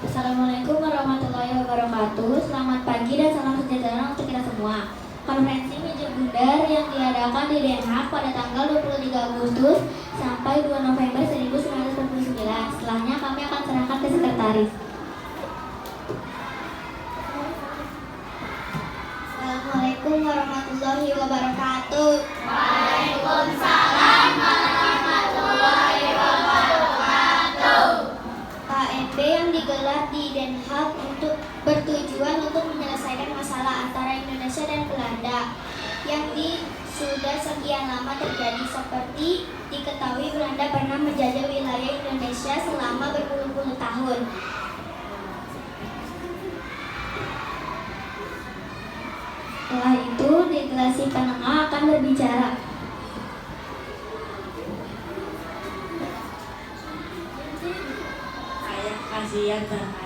Assalamualaikum warahmatullahi wabarakatuh. Selamat pagi dan salam sejahtera untuk kita semua. Konferensi meja bundar yang diadakan di Den Haag pada tanggal 23 Agustus sampai 2 November 1949. Setelahnya kami akan serahkan ke sekretaris. Assalamualaikum warahmatullahi wabarakatuh. Waalaikumsalam warahmatullahi wabarakatuh. KMP yang digelar di Den Haag bertujuan untuk menyelesaikan masalah antara Indonesia dan Belanda yang sudah sekian lama terjadi. Seperti diketahui, Belanda pernah menjajah wilayah Indonesia selama berpuluh-puluh tahun. Setelah itu, delegasi penengah akan berbicara. Saya kasihan terhadap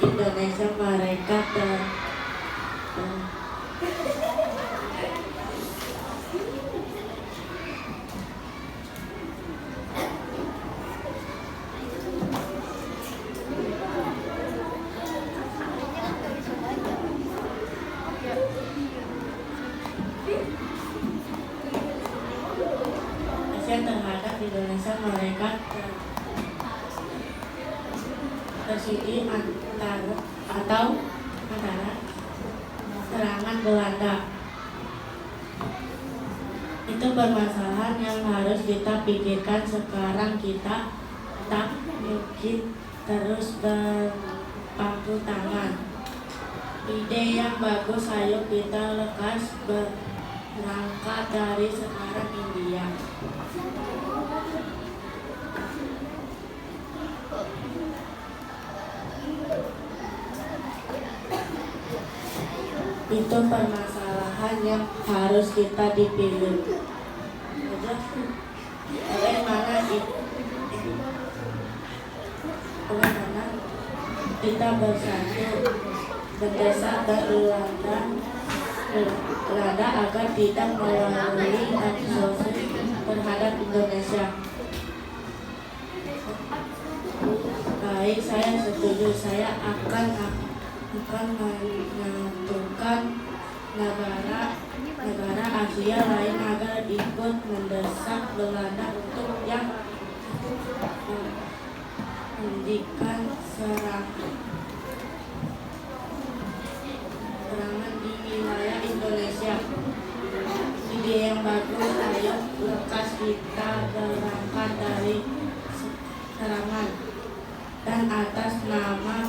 Indonesia, mereka tersisi antara serangan Belanda. Itu permasalahan yang harus kita pikirkan sekarang. Kita tak mungkin terus berpangku tangan. Ide yang bagus, ayo kita lekas berangkat dari sekarang India. Itu permasalahan yang harus kita dipilih. Bagaimana kita bersatu mendesak Belanda agar tidak melalui aksi terhadap Indonesia. Baik, saya setuju. Saya akan menyatukan negara Asia lain agar ikut mendesak Belanda untuk yang menghentikan serangan di wilayah Indonesia. Ide yang bagus, ayo lekas kita berangkat dari serangan dan atas nama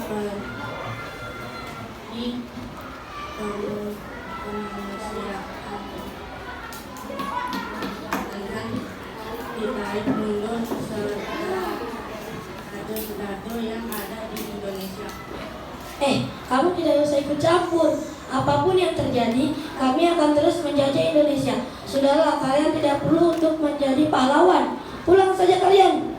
kemanusiaan dengan ditarik mundur satu yang ada di Indonesia. Kamu tidak usah ikut campur. Apapun yang terjadi, kami akan terus menjajah Indonesia. Sudahlah, kalian tidak perlu untuk menjadi pahlawan. Pulang saja kalian.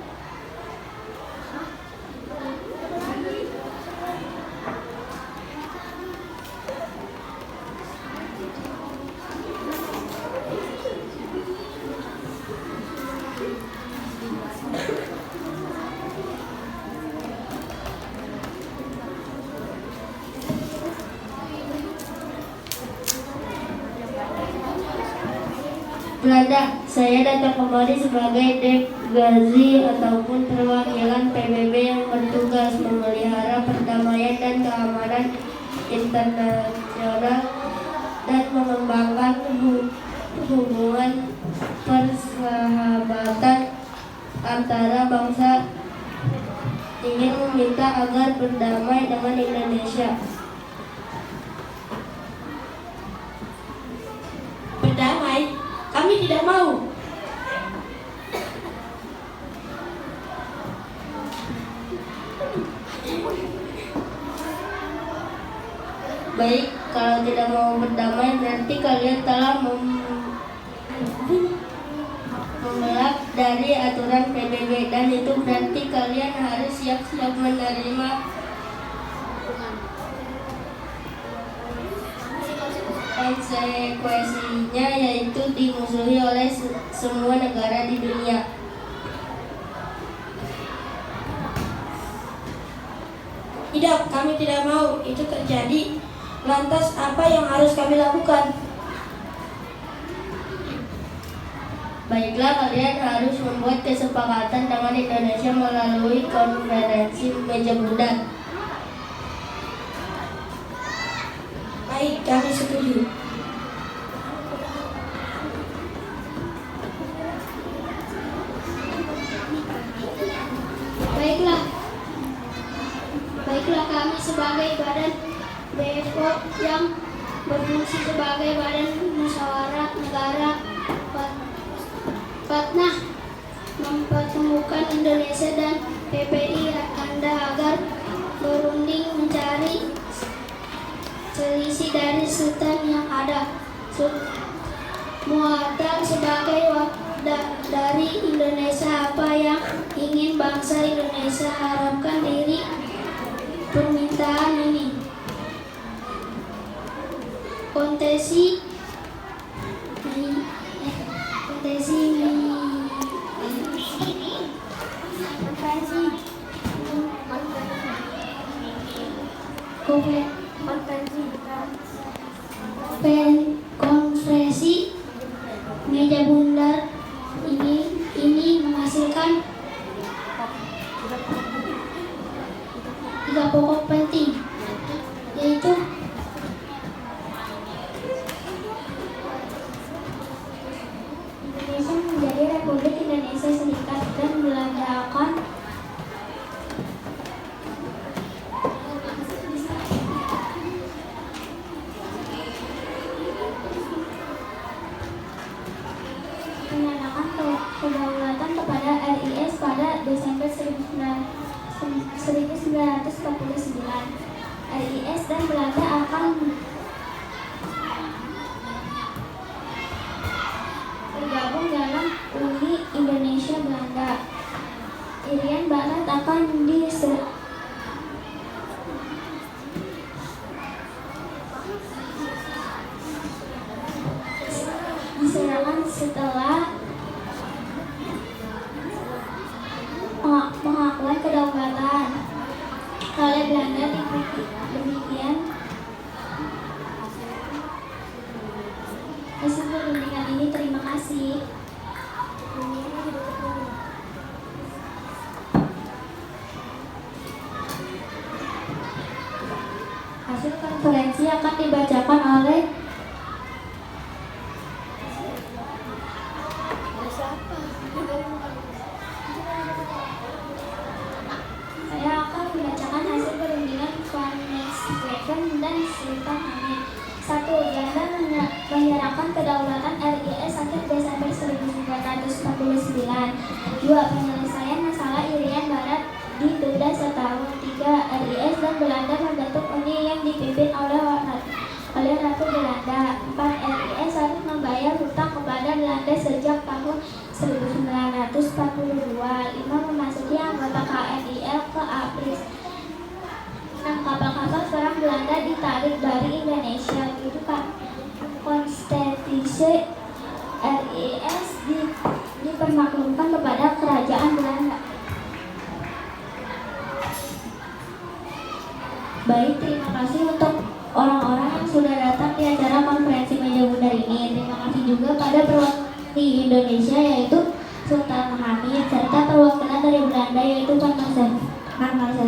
Belanda, saya datang kembali sebagai delegasi ataupun perwakilan PBB yang bertugas memelihara perdamaian dan keamanan internasional dan mengembangkan hubungan persahabatan antara bangsa. Ingin meminta agar berdamai dengan Indonesia. Berdamai? Kami tidak mau. Baik, kalau tidak mau berdamai berarti kalian telah membelak dari aturan PBB, dan itu berarti kalian harus siap-siap menerima konsekuensinya, yaitu dimusuhi oleh semua negara di dunia. Tidak, kami tidak mau itu terjadi. Lantas apa yang harus kami lakukan? Baiklah, kalian harus membuat kesepakatan dengan Indonesia melalui konferensi meja bundar. Baik, kami setuju. Baiklah kami sebagai badan BFO yang berfungsi sebagai badan musyawarah negara Patnah mempertemukan Indonesia dan PPI Anda agar berunding mencari selisih dari sultan yang ada. Muatar sebagai dari Indonesia, apa yang ingin bangsa Indonesia harapkan dari permintaan ini. Konvensi meja bundar ini menghasilkan 3 pokok penting, yaitu Indonesia menjadi Republik Indonesia Serikat dan Belanda akan menyatakan kedaulatan kepada RIS pada Desember 1949. RIS dan Belanda akan bergabung dalam Uni Indonesia Belanda. Irian Barat akan diserahkan setelah pengakuan kedaulatan oleh Belanda. Demikian hasil perundingan ini. Terima kasih. Hasil konferensi akan dibacakan oleh dan Sultan Hamid. 1. Belanda menyerahkan kedaulatan RIS akhir Desember 1949. 2. Penyelesaian masalah Irian Barat ditunda setahun. 3. RIS dan Belanda membentuk uni yang dipimpin oleh Ratu Belanda. 4. RIS harus membayar hutang kepada Belanda sejak tahun 1942. 5. Memasuki anggota KNIL ke April. 6. Kapal-kapal perang Belanda ditarik dari Indonesia. 7. Konstitusi RIS dipermaklumkan kepada kerajaan Belanda. Baik, terima kasih untuk orang-orang yang sudah datang di acara konferensi meja bundar ini. Terima kasih juga pada perwakilan Indonesia yaitu Sultan Hamid serta perwakilan dari Belanda yaitu Pan Marcel.